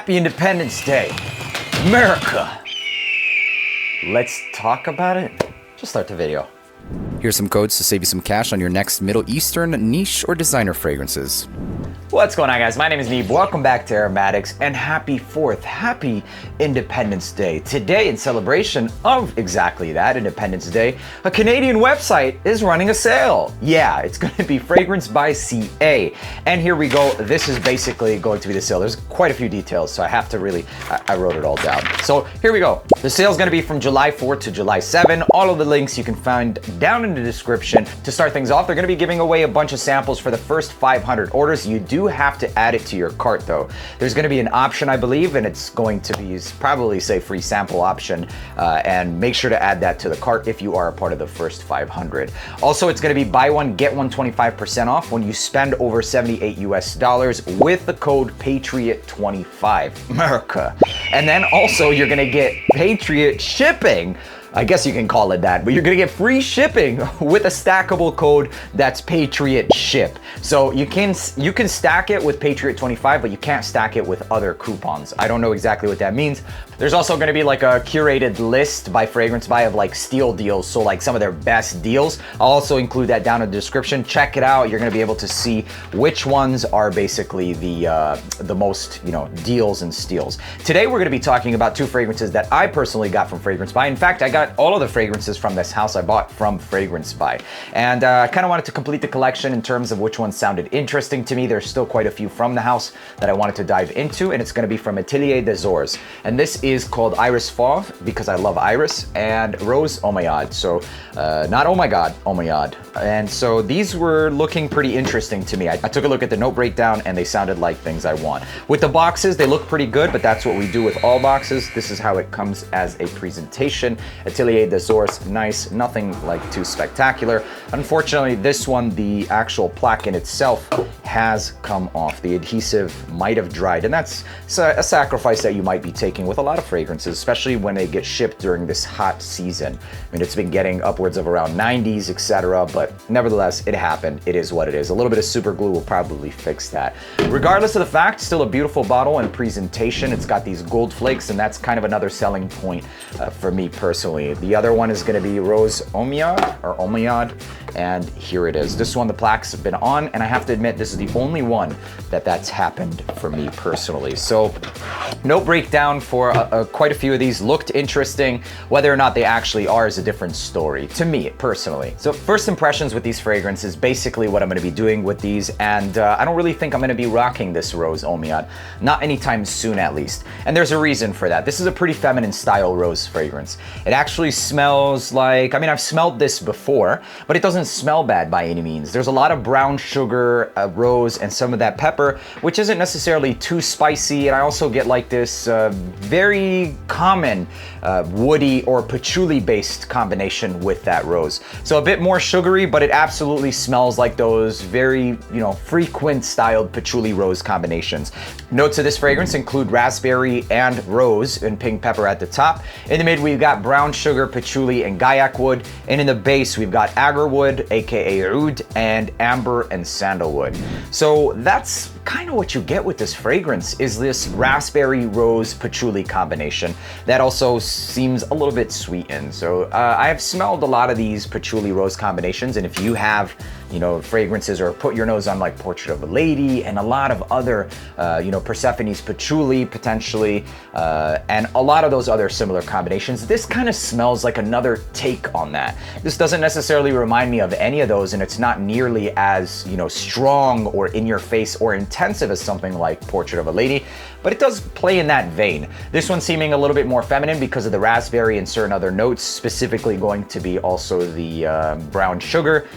Happy Independence Day, America. Let's talk about it. Just start the video. Here's some codes to save you some cash on your next Middle Eastern niche or designer fragrances. What's going on, guys? My name is Neeb. Welcome back to AROMATIX and happy 4th. Happy Independence Day. Today, in celebration of exactly that, Independence Day, a Canadian website is running a sale. Yeah, it's going to be Fragrance by CA. And here we go. This is basically going to be the sale. There's quite a few details, so I have to really, I wrote it all down. So here we go. The sale is going to be from July 4 to July 7. All of the links you can find down in the description. To start things off, they're going to be giving away a bunch of samples for the first 500 orders. You do have to add it to your cart though. There's going to be an option, I believe, and it's going to be probably say free sample option, and make sure to add that to the cart if you are a part of the first 500. Also, it's going to be buy one get one 25% off when you spend over $78 US with the code PATRIOT25 America. And then also you're going to get Patriot shipping. I guess you can call it that, but you're gonna get free shipping with a stackable code that's PATRIOTSHIP. So you can stack it with Patriot25, but you can't stack it with other coupons. I don't know exactly what that means. There's also gonna be like a curated list by Fragrance By of like steal deals, so like some of their best deals. I'll also include that down in the description. Check it out. You're gonna be able to see which ones are basically the most, you know, deals and steals. Today we're gonna be talking about two fragrances that I personally got from Fragrance By. In fact, I got all of the fragrances from this house I bought from Fragrance By. And I kind of wanted to complete the collection in terms of which ones sounded interesting to me. There's still quite a few from the house that I wanted to dive into, and it's going to be from Atelier Des Ors. And this is called Iris Fauve, because I love Iris, and Rose Omada. So not oh my god, Omada. And so these were looking pretty interesting to me. I took a look at the note breakdown and they sounded like things I want. With the boxes, they look pretty good, but that's what we do with all boxes. This is how it comes as a presentation. Atelier Des Ors, nice, nothing like too spectacular. Unfortunately, this one, the actual plaque in itself has come off. The adhesive might have dried, and that's a sacrifice that you might be taking with a lot of fragrances, especially when they get shipped during this hot season. I mean, it's been getting upwards of around 90s, etc., but nevertheless, it happened. It is what it is. A little bit of super glue will probably fix that. Regardless of the fact, still a beautiful bottle and presentation. It's got these gold flakes, and that's kind of another selling point for me personally. The other one is going to be Rose Omada, and here it is. This one, the plaques have been on, and I have to admit, this is the only one that's happened for me personally. So, no breakdown for quite a few of these. Looked interesting. Whether or not they actually are is a different story, to me personally. So, first impressions with these fragrances, basically what I'm going to be doing with these, and I don't really think I'm going to be rocking this Rose Omada, not anytime soon at least. And there's a reason for that. This is a pretty feminine style rose fragrance. It actually smells like, I mean, I've smelled this before, but it doesn't smell bad by any means. There's a lot of brown sugar, rose, and some of that pepper, which isn't necessarily too spicy. And I also get like this very common woody or patchouli-based combination with that rose. So a bit more sugary, but it absolutely smells like those very, you know, frequent styled patchouli rose combinations. Notes of this fragrance include raspberry and rose and pink pepper at the top. In the mid, we've got brown sugar, patchouli, and gaiac wood. And in the base, we've got agarwood, aka oud, and amber and sandalwood. So that's kind of what you get with this fragrance, is this raspberry rose patchouli combination that also seems a little bit sweetened. So I have smelled a lot of these patchouli rose combinations, and if you have, you know, fragrances or put your nose on like Portrait of a Lady and a lot of other, you know, Persephone's patchouli potentially, and a lot of those other similar combinations, this kind of smells like another take on that. This doesn't necessarily remind me of any of those, and it's not nearly as, you know, strong or in your face or intensive as something like Portrait of a Lady, but it does play in that vein. This one seeming a little bit more feminine because of the raspberry and certain other notes, specifically going to be also the brown sugar.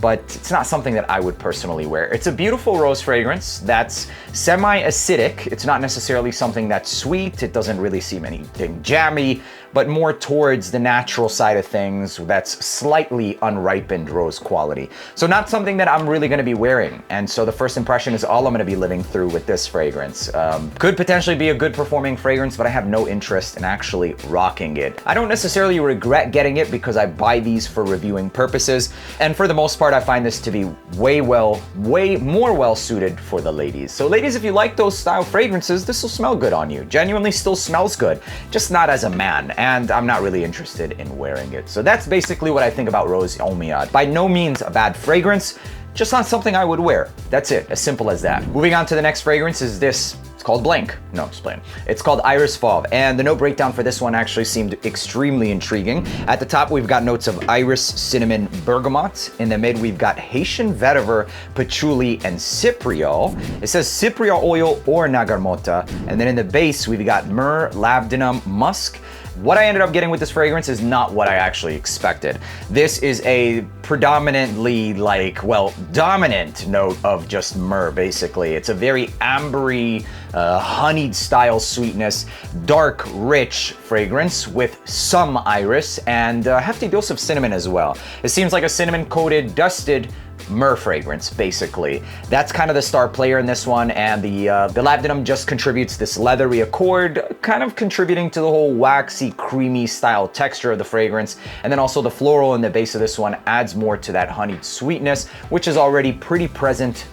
But it's not something that I would personally wear. It's a beautiful rose fragrance that's semi-acidic. It's not necessarily something that's sweet. It doesn't really seem anything jammy, but more towards the natural side of things that's slightly unripened rose quality. So not something that I'm really gonna be wearing. And so the first impression is all I'm gonna be living through with this fragrance. Could potentially be a good performing fragrance, but I have no interest in actually rocking it. I don't necessarily regret getting it because I buy these for reviewing purposes. And for the most part, part, I find this to be way more well suited for the ladies. So ladies, if you like those style fragrances, this will smell good on you. Genuinely still smells good, just not as a man, and I'm not really interested in wearing it. So that's basically what I think about Rose Omiyad. By no means a bad fragrance, just not something I would wear. That's it, as simple as that. Moving on to the next fragrance is this. It's called blank. No, just playing. It's called Iris Fauve, and the note breakdown for this one actually seemed extremely intriguing. At the top, we've got notes of iris, cinnamon, bergamot. In the mid, we've got Haitian vetiver, patchouli, and cypriol. It says cypriol oil or nagarmota. And then in the base, we've got myrrh, labdanum, musk. What I ended up getting with this fragrance is not what I actually expected. This is a predominantly dominant note of just myrrh, basically. It's a very ambery, honeyed style sweetness, dark, rich fragrance with some iris and a hefty dose of cinnamon as well. It seems like a cinnamon coated, dusted myrrh fragrance, basically. That's kind of the star player in this one, and the labdanum just contributes this leathery accord, kind of contributing to the whole waxy, creamy style texture of the fragrance. And then also the floral in the base of this one adds more to that honeyed sweetness, which is already pretty present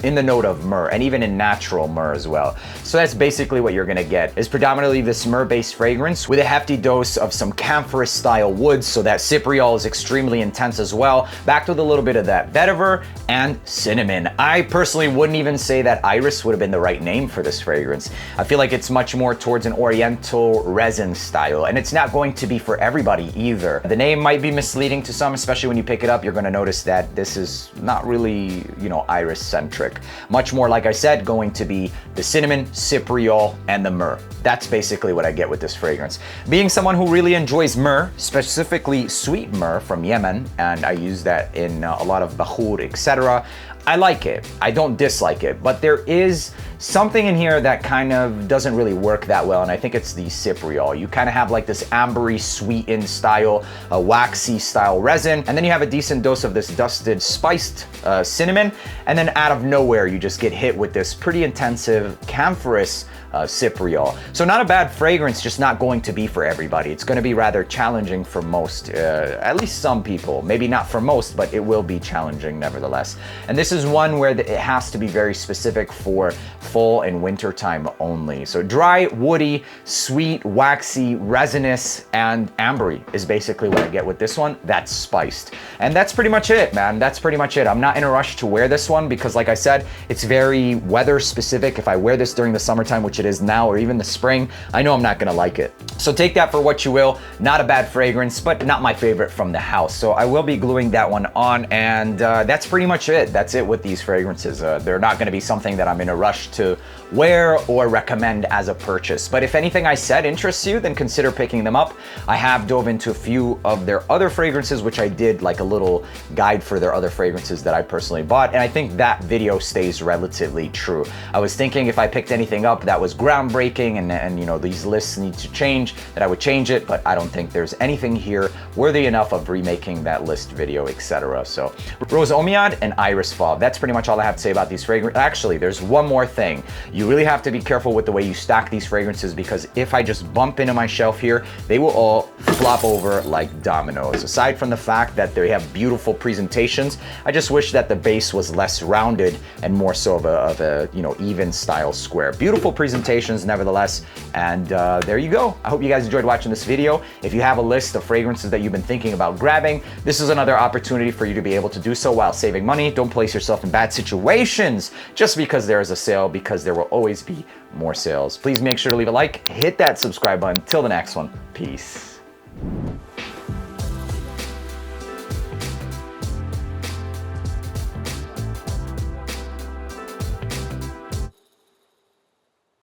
in the note of myrrh, and even in natural myrrh as well. So that's basically what you're gonna get, is predominantly this myrrh-based fragrance with a hefty dose of some camphorous style woods, so that cypriol is extremely intense as well, backed with a little bit of that vetiver and cinnamon. I personally wouldn't even say that iris would have been the right name for this fragrance. I feel like it's much more towards an oriental resin style, and it's not going to be for everybody either. The name might be misleading to some, especially when you pick it up. You're going to notice that this is not really, iris centric. Much more, like I said, going to be the cinnamon, cypriol, and the myrrh. That's basically what I get with this fragrance. Being someone who really enjoys myrrh, specifically sweet myrrh from Yemen, and I use that in a lot of bakhur, etc. I like it. I don't dislike it, but there is something in here that kind of doesn't really work that well, and I think it's the cypriol. You kind of have like this ambery, sweetened style, a waxy style resin, and then you have a decent dose of this dusted, spiced cinnamon, and then out of nowhere, you just get hit with this pretty intensive, camphorous cypriol. So not a bad fragrance, just not going to be for everybody. It's going to be rather challenging for most, at least some people. Maybe not for most, but it will be challenging nevertheless. And this is one where it has to be very specific for fall and winter time only. So dry, woody, sweet, waxy, resinous, and ambery is basically what I get with this one. That's spiced. And that's pretty much it, man. That's pretty much it. I'm not in a rush to wear this one because, like I said, it's very weather specific. If I wear this during the summertime, which it is now, or even the spring, I know I'm not gonna like it. So take that for what you will. Not a bad fragrance, but not my favorite from the house. So I will be gluing that one on, and that's pretty much it. That's it with these fragrances. They're not gonna be something that I'm in a rush to wear or recommend as a purchase. But if anything I said interests you, then consider picking them up. I have dove into a few of their other fragrances, which I did like a little guide for their other fragrances that I personally bought, and I think that video stays relatively true. I was thinking if I picked anything up that was groundbreaking and these lists need to change, that I would change it, but I don't think there's anything here worthy enough of remaking that list video, etc. So Rose Omiyad and Iris Fauve. That's pretty much all I have to say about these fragrances. Actually, there's one more thing. You really have to be careful with the way you stack these fragrances, because if I just bump into my shelf here, they will all flop over like dominoes. Aside from the fact that they have beautiful presentations, I just wish that the base was less rounded and more so of a even style square. Beautiful presentations nevertheless, and there you go. I hope you guys enjoyed watching this video. If you have a list of fragrances that you've been thinking about grabbing, this is another opportunity for you to be able to do so while saving money. Don't place yourself in bad situations just because there is a sale, because there will always be more sales. Please make sure to leave a like, hit that subscribe button. Till the next one, peace.